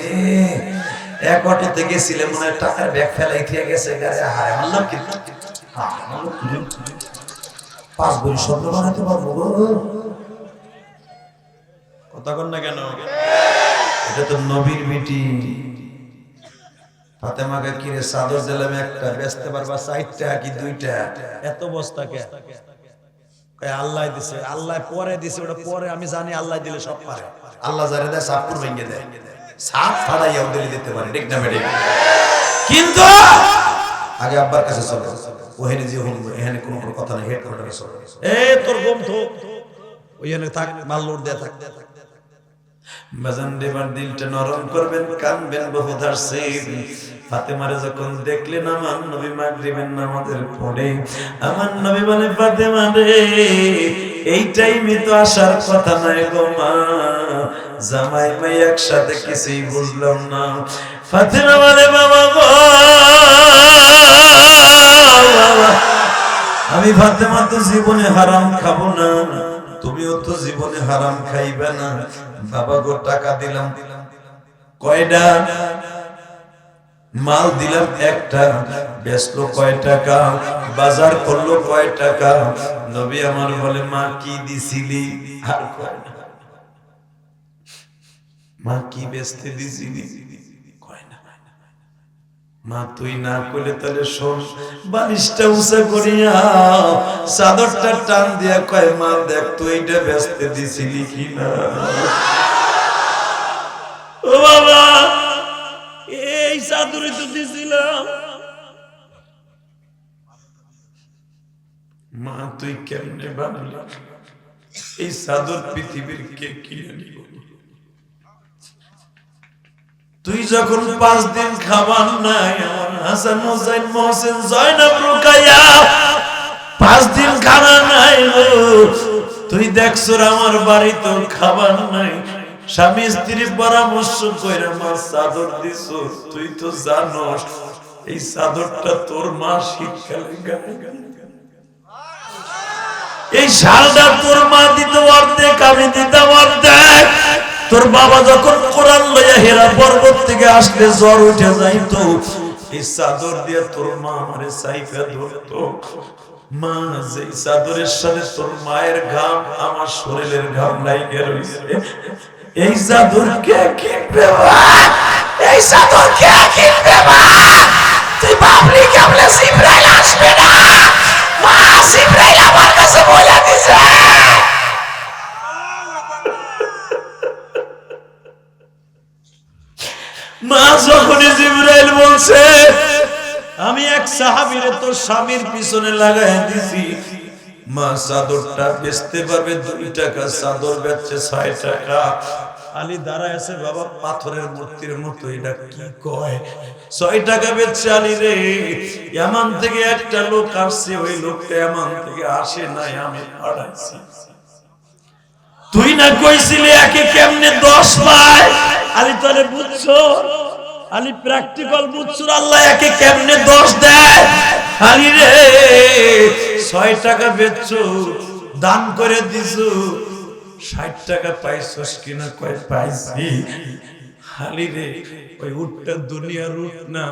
এক অটোতে গেছিলে মনে হয় টাকার ব্যাগ ফেলাই দিয়ে গেছে গাড়ি। হায় বললাম কি 5 বড়ি স্বপ্ন বানাতে পারবো গো, কথা কন না কেন? এটা তো নবীর বেটি। ফাতেমাকে কিরে চাদর দিলাম একটা, বেচতে পারবা 4টা কি 2টা? এত বস্তা কে? আল্লাহ দিছে, আল্লাহ পরে দিছে, ওটা পরে আমি জানি, আল্লাহ দিলে সব পারে। আল্লাহ যারে দেয় সাপুর ভেঙে দেয়, সাপ ফাড়াইয়া দিলে দিতে পারে, ঠিক না বেটি? কিন্তু আগে আব্বার কাছে চলে, ওখানে যে এখানে কোনো কথা নাই, হেডকোয়ার্টারে চলে। তোর গম তো ওইখানে থাক, মাল লোড দেয়া থাক। বাজান দেবার দিলটা নরম করবেন, কানবেন বহুত আসছে। ফাতেমারে যখন দেখলেন আমার নবী মাগরিবের নামাজের পরে, আমার নবী বলে ফাতেমা রে, এই টাইমে তো আসার কথা নাই গো মা, জামাই মাই একসাথে কিছুই বুঝলাম না। ফাতেমা বলে বাবা গো, আমি ফাতেমা তো জীবনে হারাম খাবো না, তুমিও তো জীবনে হারাম খাইবে না। বাবা গো টাকা দিলাম কয়টা, মাল দিলাম একটা, বেচলো কয় টাকা, বাজার করলো কয় টাকা? নবী আমার বলে মা কি দিছিলি? আর কয় না, মা কি বেচতে দিছিলি? কয় না। মা তুই না কইলে তাহলে শোন, বালিশটা উঁচা করিয়া চাদরটা টান দিয়া কয় মা দেখ তুই এটা বেচতে দিছিলি কিনা। ও বাবা, এই চাদরই তো দিছিলাম। মা তুই কেমনে বানালি এই চাদর? পৃথিবীর কে কিনে নিল? তুই যখন 5 দিন খাবার নাই, আমার হাসান হোসেন মহসিন জয়নাব রুকাইয়া 5 দিন খানা নাই গো, তুই দেখছ আমার বাড়িতে খাবার নাই, স্বামী স্ত্রী পরামর্শ কইরা মা চাদর দিছ। তুই তো জানোস এই চাদরটা তোর মা শীতকালে গায়ে, এই শালটা তোর মা দিত অর্ধেক, আমি দিতাম অর্ধেক। তোর বাবা যখন কোরআন লইয়া হেরা পর্বত থেকে আসলে জ্বর উঠে যাইতো, এই চাদর দিয়ে তোর মা আমারে সাইফা ধরতো। মা যে চাদরের সাথে তোর মায়ের ঘাম আমার শরীরের ঘাম লাইগা রইছে, এই চাদর কে কিনবে মা? এই চাদর কে কিনবে মা? তুই ভাবলি কেমনে জিবরাইল আসবে না? মা জিবরাইল আমার কাছে বলে দিছে, মা যখনই জিবরাইল বলছে, আমি এক সাহাবীরে তোর স্বামীর পিছনে লাগাই দিছি, মা চাদরটা বেচতে পারবে 2 টাকা, চাদর বেচছে 6 টাকা। আলী দাঁড়ায় আছে, বাবা পাথরের মূর্তির মতো, এটা কি কয়? 6 টাকা বেচছে আলী রে। এমন থেকে একটা লোক আসছে, ওই লোকটা এমন থেকে আসে নাই, আমি পাঠাইছি। তুই না কইছিলি একে কেমনে 10 পায়? আলী তাহলে বুঝছো, আলী প্র্যাকটিক্যাল বুঝছো, আল্লাহ একে কেমনে 10 দেয়। আলী রে 6 টাকা বেচছো, দান করে দিছো, 60 টাকা পাইছস কিনা? কয় পাইছি। আলী রে ওই উটটা দুনিয়ার উট না,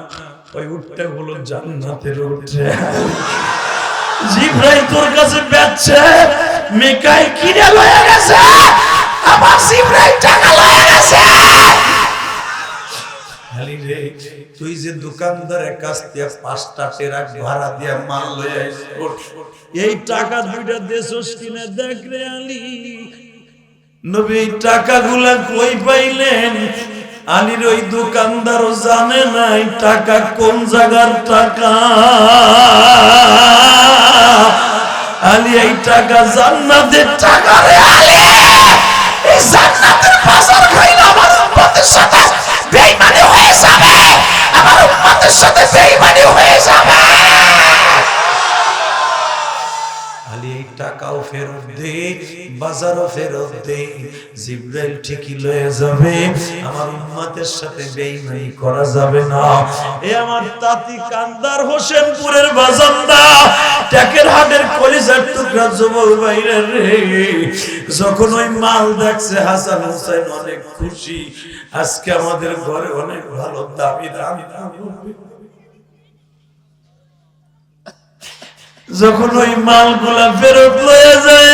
ওই উটটা হলো জান্নাতের উট। জিবরাইল তোর কাছে বেচছে, মিকাইল কিনে লয়ে গেছে, আমার জিবরাইল টাকা লয়ে গেছে। আলী রে তুই যে দোকানদারের কাছ থেকে 5টা ট্রাক ভাড়া দিয়া মাল লয়ে আইছস, এই টাকা 2টা দেছস কিনা দেখ রে আলী। নবী টাকাগুলা কই পাইলেন? আলীর ওই দোকানদারও জানে নাই টাকা কোন জায়গার টাকা। আলী এই টাকা জান্নাতের টাকা রে আলী, এই জান্নাতের বাজার খাইলে আমার উম্মতের সাথে বেঈমানি হয়ে যাবে, আমার উম্মতের সাথে বেঈমানি হয়ে যাবে। আলী এই টাকাও ফেরত দে, মাজারও ফেরত দেই, জিবরাইল ঠিকই লয়ে যাবে। আমার উম্মতের সাথে বেঈমানি করা যাবে না। এ আমার তাঁতি কান্দার হোসেনপুরের বাজান্দা, ট্যাকের হাটের কলিজার টুকরা যুবক ভাইরা রে, যখন ওই মাল দেখছে হাসান হুসাইন অনেক খুশি। আজকে আমাদের ঘরে অনেক ভালো দামি দামি যখন ওই মালগুলা ফেরত লয়ে যায়,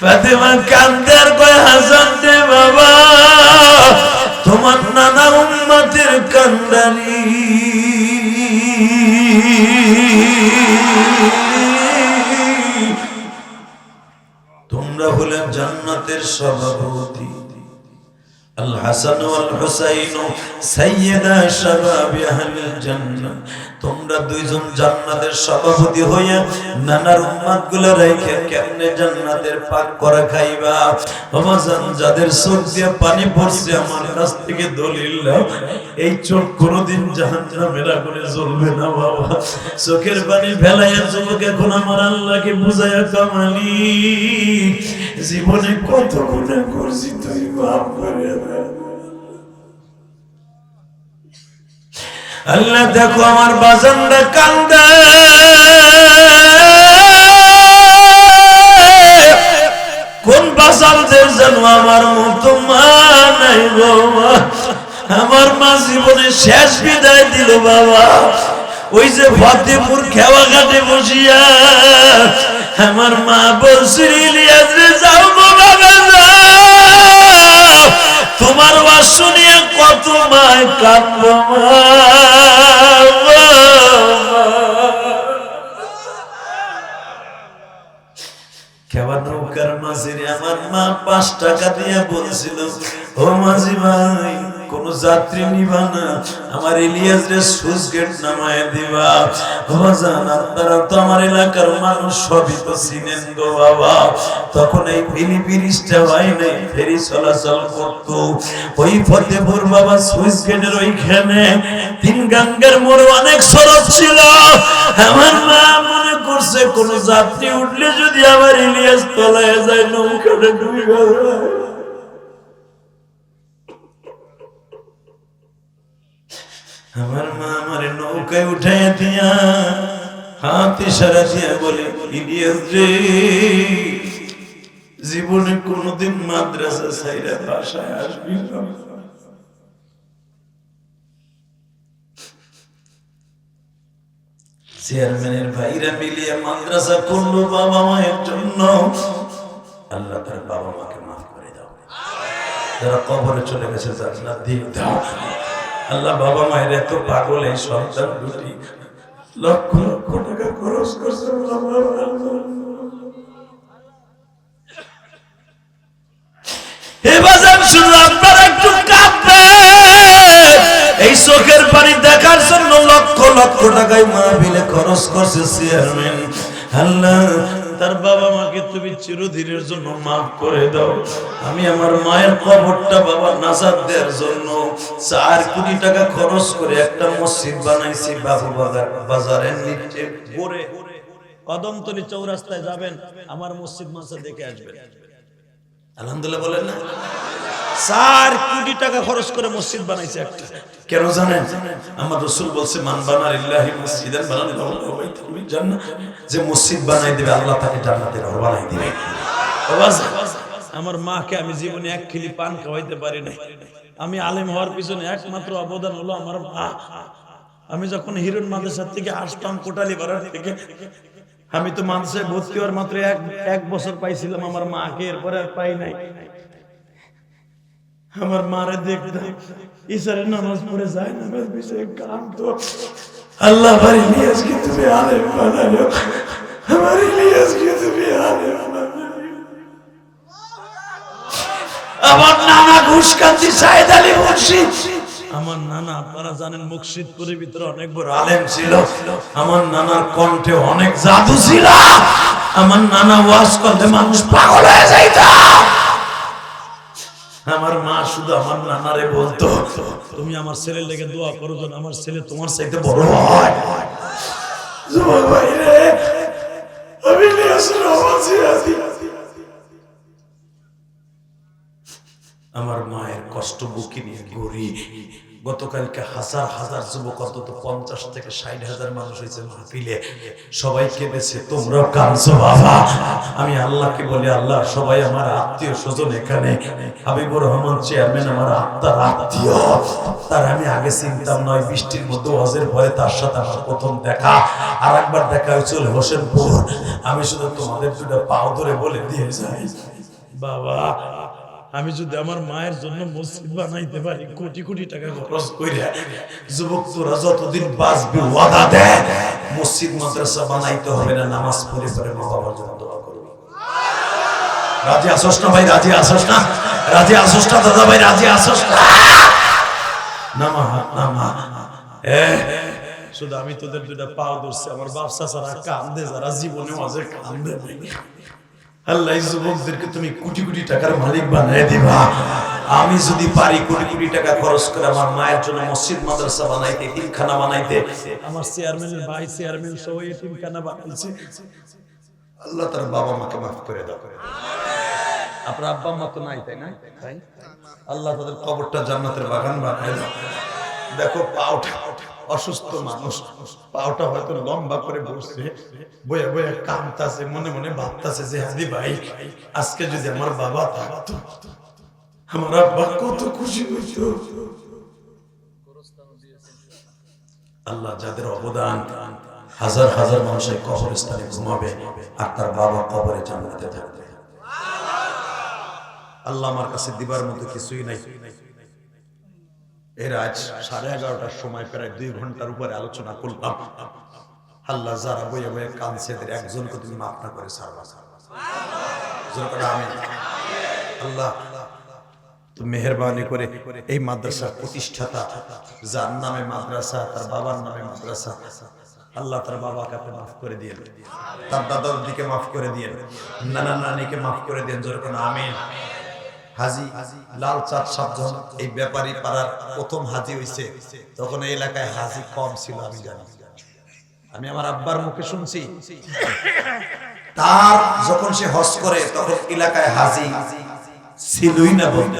ফাতেমা কান্দার কয় হাসান রে বাবা, তোমার নানা উম্মতের কান্দারি, তোমরা হলে জান্নাতের সভাপতি। আল হাসান ওয়াল হুসাইন সাইয়্যিদা শাবাবি আহলিল জান্নাহ, তোমরা দুইজন জান্নাতের সভাপতি হইয়া নানার উম্মতগুলো রেখে কেমনে জান্নাতের পাক করা খাইবা? বাবাজান, যাদের চোখ দিয়ে পানি পড়ছে আমার কাছ থেকে দলিল নাও, এই চোখ কোনোদিন জাহান্নামের আগুনে জ্বলবে না বাবা। চোখের পানি ফেলাইয়া যুবক এখন আমার আল্লাহকে বুঝাইয়া কামালি, জীবনে কত গুনাহ করছি, তুই মাফ করে দে আল্লাহ। দেখো আমার বাজানরা কান্দে, কোন বাজানদের যেন আমার মতো মা নাই বাবা। আমার মা জীবনে শেষ বিদায় দিল বাবা, ওই যে ফতেপুর খেওয়াঘাটে বসিয়া আমার মা বলছিল, ইলিয়াস রে যাও গো বাবা যাও, তোমার ওয়াজ শুনিয়া কত মায় কাঁদবো মা। খেওয়া নৌকার মাঝে আমার মা 5 টাকা দিয়ে বলছিল, ও মাঝি ভাই কোন যাত্রী নিবা না, আমার ইলিয়াস রে সুইচ গেট নামায় দিবা। বাবাজান, আপনারা তো আমার এলাকার মানুষ সবই তো চিনেন গো বাবা। তখন এই ব্রিজটা হয় নাই, ফেরি চলাচল করত ওই ফতেপুর বাবা সুইচ গেটের ওইখানে 3 গঙ্গার মোড় অনেক সড়ক ছিল। আমার মা মনে করছে কোন যাত্রী উঠলে যদি আমার ইলিয়াস তলায় যায়, নৌকাটা ডুবে গেল। আমার মা আমারে নৌকায় উঠাইয়া দিয়া হাত ইশারা দিয়া বলে, ইলিয়াস রে, জীবনে কোনদিন মাদ্রাসা ছাইরা বাসায় আসবি না। চেয়ারম্যানের ভাইরা মিলিয়ে মাদ্রাসা করলো বাবা মায়ের জন্য। আল্লাহ তার বাবা মাকে মাফ করে দাও, যারা কবরে চলে গেছে জান্নাত দিয়ে দাও। আল্লাহ বাবা মায়ের এত পাগল, এই সন্তান দুটি লক্ষ লক্ষ টাকা খরচ করছে। আপনারা একটু কাঁদবেন, এই চোখের পানি দেখার জন্য লক্ষ লক্ষ টাকায় মাহফিলে খরচ করছে চেয়ারম্যান। আল্লাহ তার বাবা মাকে তুমি চিরদিনের জন্য মাফ করে দাও। আমি আমার মায়ের কবরটা বাবা নাজাত দেওয়ার জন্য 4 কোটি টাকা খরচ করে একটা মসজিদ বানাইছি বাবু বাজারের নিচে ঘুরে কদমতলী চৌরাস্তায় যাবেন, আমার মসজিদ মাসা দেখে আসবেন। আলহামদুলিল্লাহ বলেন না? 4 কোটি টাকা খরচ করে মসজিদ বানাইছে একটা। কেন জানেন? আমার রাসূল বলছে, মান বানা লিল্লাহি মসজিদান বানাল্লাহু বাইতাল মিনাল জান্নাহ, যে মসজিদ বানাই দিবে আল্লাহ তাকে জান্নাতের ঘর বানাই দিবে। আমার মাকে আমি জীবনে 1 খিলি পান খাওয়াইতে পারি নাই। আমি আলেম হওয়ার পিছনে একমাত্র অবদান হলো আমার মা। আমি যখন হিরণ মাদ্রাসা থেকে আসতাম কোটালী পাড়া থেকে, আমি তো মাদ্রাসায় ভর্তি হওয়ার মাত্র এক বছর পাইছিলাম আমার মাকে, এরপরে আর পাই নাই। আমার মারে দেখতাম ইশারের নামাজ পড়ে যায়, নামাজ বিষয়ে কাঁদতো, আল্লাহ আমার ইলিয়াসকে তুমি আলেম বানালো, আমার ইলিয়াসকে তুমি আলেম বানালো। আমার নানা ঘুষকান্দি সাইদ আলী মুর্শিদ, আমার নানা আপনারা জানেন মুর্শিদপুরের ভিতরে অনেক বড় আলেম ছিল। আমার নানার কণ্ঠে অনেক জাদু ছিল। আমার নানা ওয়াজ করতে মানুষ পাগল হয়ে যাইত। আমার মা শুধু আমার নানারে বলতো, তুমি আমার ছেলের লেগে দোয়া করো যেন আমার ছেলে তোমার চাইতে বড় হয়। যুবক ভাই রে, আমি নিয়াসের আওয়াজে আছি। আমার মায়ের কষ্ট বুকে নিয়ে ঘুরি। গতকালকে হাজার হাজার যুবক, অন্তত 50 থেকে 60,000 মানুষ হয়েছে মাহফিলে, সবাই কেঁদেছে, তোমরাও কাঁদছো বাবা। আমি আল্লাহকে বলি, আল্লাহ সবাই আমার আত্মীয় স্বজন, এখানে হাবিবুর রহমান চেয়ারম্যান আমার আত্মার আত্মীয়, তার আমি আগে চিনতাম নয়, বৃষ্টির মধ্যে হজের পরে তার সাথে আমার প্রথম দেখা, আর একবার দেখা হয়েছিল হোসেনপুর। আমি শুধু তোমাদের দুটো পাও ধরে বলে দিয়ে যাই, বাবা আমি যদি আমার মায়ের জন্য মসজিদ বানাইতে পারি, কোটি কোটি টাকা খরচ কইরা, যুবক তোরা যতদিন বাঁচবি ওয়াদা দে মসজিদ মাদ্রাসা বানাইতে হবে না, নামাজ পড়ে পড়ে মা বাবার জন্য দোয়া করবি। রাজি আসোস না ভাই? রাজি আসোস না? রাজি আসোস না দাদা ভাই? রাজি আসোস না? নামা নামা শুধু আমি তোদের দুইটা পাও ধরছি, আমার বাপসা ছাড়া কান্দে যারা জীবনে মাঝে কান্দে। আল্লাহ যুবকদেরকে তুমি কোটি কোটি টাকার মালিক বানায় দিবা। আমি যদি পারি কোটি কোটি টাকা খরচ করে আমার মায়ের জন্য মসজিদ মাদ্রাসা বানাইতে, এতিমখানা বানাইতে, আমার চেয়ারম্যানের ভাই চেয়ারম্যান সহ এতিমখানা বানাইছে, আল্লাহ তার বাবা মাকে মাফ করে দাও। আপনার আব্বা মা তো নাই, তাই না? তাই আল্লাহ তাদের কবরটা জান্নাতের বাগান বানায় দাও। দেখো পাওটা অসুস্থ মানুষ, পাওটা হয়তো লম্বা করে বসছে, বয়ে বয়ে কাঁদতাছে, মনে মনে ভাবতাছে যে হাদি ভাই আজকে যদি আমার বাবা থাকতো, আমার আব্বা কত খুশি হইতো। আল্লাহ যাদের অবদান, হাজার হাজার মানুষের কবরস্থানে ঘুমাবে আর তার বাবা কবরে জান্নাতে থাকবে। আল্লাহ আমার কাছে দিবার মতো কিছুই নাই। এর আজ 11:30টার সময় প্রায় 2 ঘন্টার উপরে আলোচনা করলাম। আল্লাহ যারা বইয়ে বইয়ে কাঁদছে এদের একজনকে তুমি মাফ না করে ছাড়বা। আমিন। আল্লাহ তুমি মেহেরবানি করে এই মাদ্রাসার প্রতিষ্ঠাতা, যার নামে মাদ্রাসা, তার বাবার নামে মাদ্রাসা, আল্লাহ তার বাবাকে আপনি মাফ করে দিয়েন, তার দাদা দাদিকে মাফ করে দিয়েন, নানা নানিকে মাফ করে দিয়েন। যেরকম আমিন। হাজি লাল চাঁদ সাহেব যখন এই ব্যাপারী পাড়ার প্রথম হাজি হইছে, তখন এই এলাকায় হাজি কম ছিল, আমি জানি। আমি আমার আব্বার মুখে শুনছি, তার যখন সে হজ করে তখন এলাকায় হাজি ছিলই না বলতে।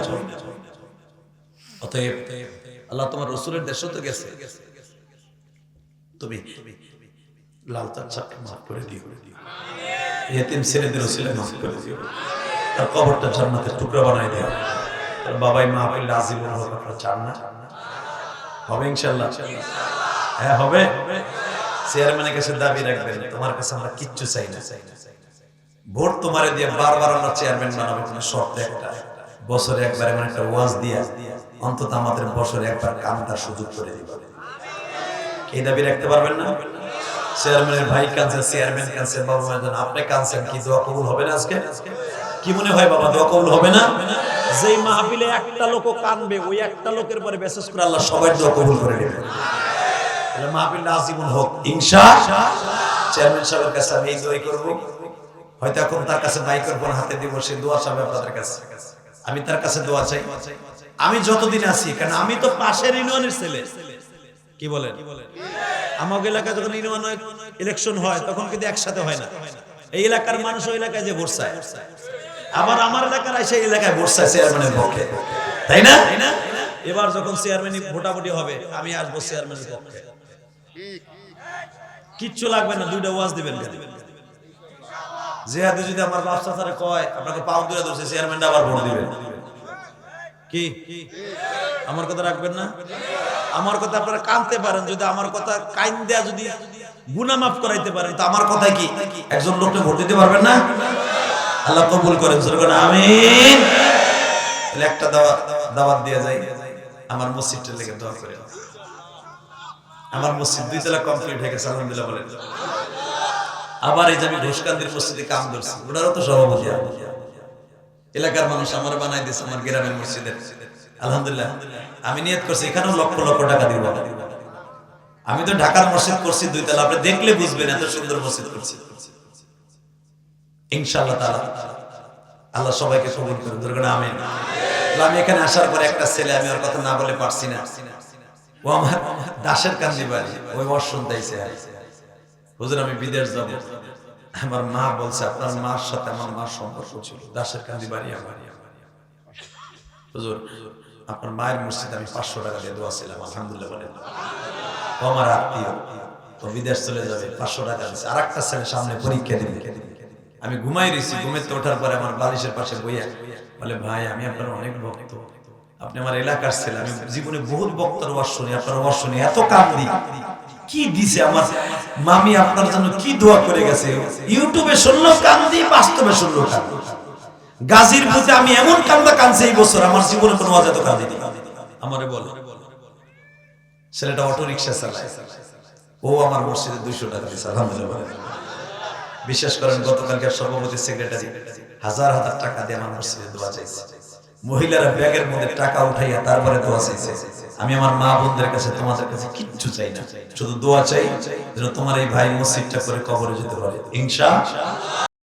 অতএব আল্লাহ তোমার রসুলের দেশে তো গেছে, তুমি লাল চাঁদ সাহেবকে মাফ করে দিও, এতিম ছেলেদের ওসিলা মাফ করে দিও, তার কবরটা জান্নাতের টুকরা বানাই দিও। তার বাবাই মা পেলে আজীবন হোক, আপনারা চান না? হবে ইনশাআল্লাহ? হ্যাঁ হবে। চেয়ারম্যানের কাছে দাবি রাখবেন, তোমার কাছে আমরা কিচ্ছু চাই না, ভোট তোমারে দিয়ে বারবার আমরা চেয়ারম্যান বানাবো, তোমার শর্ত একটা, বছরে একবার এমন একটা ওয়াজ দিয়া অন্তত আমাদের বছরে একবার কামটার সুযোগ করে দিবা। এই দাবি রাখতে পারবেন না? চেয়ারম্যানের ভাই কাঁদছে, চেয়ারম্যান কাঁদছে, বাবা মায়ের আপনি কাঁদছেন, কি দোয়া কবুল হবে না আজকে? কি মনে হয় বাবা, দোয়া কবুল হবে না? যেই মাহফিলে একটা লোক কাঁদবে, ওই একটা লোকের পরে বিশেষ করে আল্লাহ সবার দোয়া কবুল করে নেবে। তাহলে মাহফিলটা আজীবন হোক ইনশাআল্লাহ। চেয়ারম্যান সাহেবের কাছে আমি এই দোয়াই করব, হয়তো এখন তার কাছে মাইক্রোফোন হাতে দিব, সে দোয়া চাবে আপনাদের কাছে, আমি তার কাছে দোয়া চাই। আমি যতদিন আছি, কারণ আমি তো পাশের ইউনিয়নের ছেলে, কি বলেন? আমাদের এলাকায় যখন ইউনিয়ন ইলেকশন হয় তখন কিন্তু একসাথে হয় না, এই এলাকার মানুষ ওই এলাকায় যে ভোট চায়, আবার আমার এলাকার এসে এলাকায় ভোট চায় চেয়ারম্যানের পক্ষে, তাই না? এবার যখন চেয়ারম্যান ভোটাভুটি হবে আমি আসবো চেয়ারম্যানের পক্ষে, কিচ্ছু লাগবে না, 2টা ওয়াজ দিবেন। জিহাদে যদি আমার বাচ্চা তারা কয় আপনাকে পাও ধরে ধরছে, চেয়ারম্যানটা আবার ভোট দিবেন, কি আমার কথা রাখবেন না? আমার কথা আপনারা কানতে পারেন, যদি আমার কথা কাইন দেয়া যদি গুনাহ মাফ করাইতে পারেন, তো আমার কথাই কি একজন লোককে ভোট দিতে পারবেন না? আল্লাহ কবুল করেন, আমিন। একটা দাওয়াত দিয়ে যাই, আমার মসজিদটার লেগে দোয়া করেন। আমার মসজিদ 2 তলা কমপ্লিট হয়ে গেছে, আলহামদুলিল্লাহ বলেন। আবার এই যে আমি ঘোষকান্দির মসজিদে কাম করছি, ওটারও তো সভাপতি এলাকার মানুষ আমার বানাই দিয়েছে, আমার গ্রামের মসজিদের, আলহামদুলিল্লাহ। আমি নিয়ত করছি এখানেও লক্ষ লক্ষ টাকা দিব। আমি তো ঢাকার মসজিদ করছি 2 তলা, আপনি দেখলে বুঝবেন এত সুন্দর মসজিদ করছি ইনশাআল্লাহ তাআলা। আল্লাহ সবাইকে কবুল করুন, আমিন। আমি এখানে আসার পরে একটা ছেলে, আমি ওর কথা না বলে পারছি না, ও আমার দাসের কান্দি বাড়ি, ওই ওয়াজ শুনতেইছে। হুজুর আমি বিদেশ যাব, আমার মা বলছে আপনার মার সাথে আমার মার সম্পর্ক ছিল, দাসের কান্দি বাড়ি আমার। হুজুর আপনার মায়ের মসজিদে আমি 500 টাকা দিয়ে দোয়া ছিলাম, আলহামদুলিল্লাহ বলেন। ও আমার আত্মীয়, তো বিদেশ চলে যাবে, 500 টাকা দিচ্ছে। আর একটা ছেলে সামনে পরীক্ষা দিবে, আমি ঘুমাই রয়েছি, ঘুমেতে ওঠার পরে আমার বালিশের পাশে বইয়া বলে ভাই আমি আপনার অনেক ভক্ত, আপনি আমার এলাকার ছেলে, আমি জীবনে বহুত বক্তার ওয়াজ শুনি, আপনার ওয়াজ শুনি, এত কান্দি, কি দিছে আমার মামি আপনার জন্য কি দোয়া করে গেছে, ইউটিউবে শুনলো কান্দি, বাস্তবে শুনলো কান্দি। গাজীর বুঝে আমি এমন কান্দা কাঁদছি এই বছর, আমার জীবনে কোনো ওয়াজ এত কাঁদিনি। আমারে বল, ছেলেটা অটো রিক্সা চালায়, ও আমার মসজিদে 200 টাকা দিয়েছে, আলহামদুলিল্লাহ। বিশ্বাস করেন গতকালকে সভাপতি সেক্রেটারি হাজার হাজার টাকা দিয়ে আমার মসজিদে দোয়া চাইছে, মহিলারা ব্যাগের মধ্যে টাকা উঠাইয়া তারপরে দোয়া চাইছে। আমি আমার মা বোনদের কাছে, তোমাদের কাছে কিচ্ছু চাই না, শুধু দোয়া চাই যেন তোমার এই ভাই মসজিদটা করে কবরে যেতে পারে ইনশাআল্লাহ।